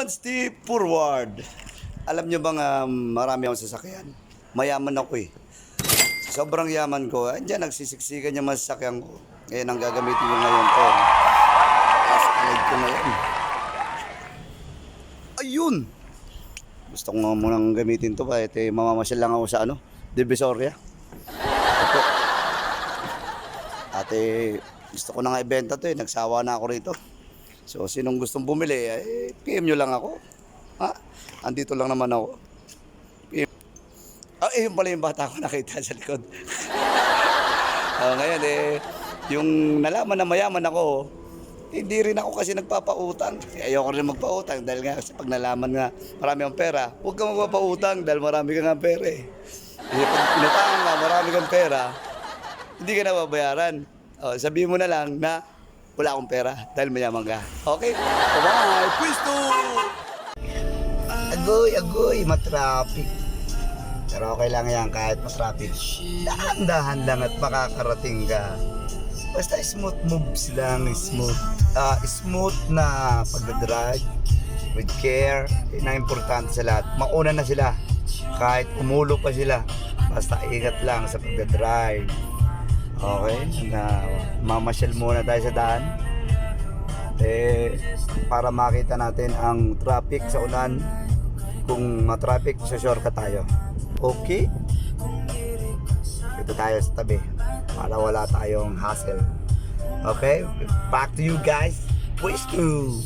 One step forward. Alam nyo bang marami akong sasakyan? Mayaman ako eh. Sobrang yaman ko. Andiyan, nagsisiksikan yung masasakyan ko. Ngayon ang gagamitin ko ngayon to. Asalad ko ngayon. Ayun! Gusto ko nga munang gamitin to kahit mamamasyal lang ako sa Divisoria. Ito. Ate, gusto ko na nga ibenta to eh. Nagsawa na ako rito. So, sinong gustong bumili, PM nyo lang ako. Ha? Andito lang naman ako. PM. Yun pala yung bata ko nakita sa likod. Ngayon yung nalaman na mayaman ako, hindi rin ako kasi nagpapautang. Ayoko rin magpautang dahil nga kasi pag nalaman nga marami ang pera, huwag kang magpapautang dahil marami kang pera eh. Kasi pag pinutangan nga marami kang pera, hindi ka na babayaran. Sabihin mo na lang na wala akong pera dahil mayaman ka. Okay? Bye-bye! Pwisto! Agoy, matraffic. Pero okay lang yan kahit matraffic. Dahan-dahan lang at makakarating ka. Basta smooth moves lang, smooth na pagdadrive with care. Yun ang importante sa lahat. Mauna na sila. Kahit umulo pa sila. Basta ingat lang sa pagdadrive. Okay? Mamasyal muna tayo sa daan. Para makita natin ang traffic sa unan. Kung ma-traffic, shortcut tayo. Okay? Dito tayo sa tabi. Para wala tayong hassle. Okay? Back to you guys. Please do.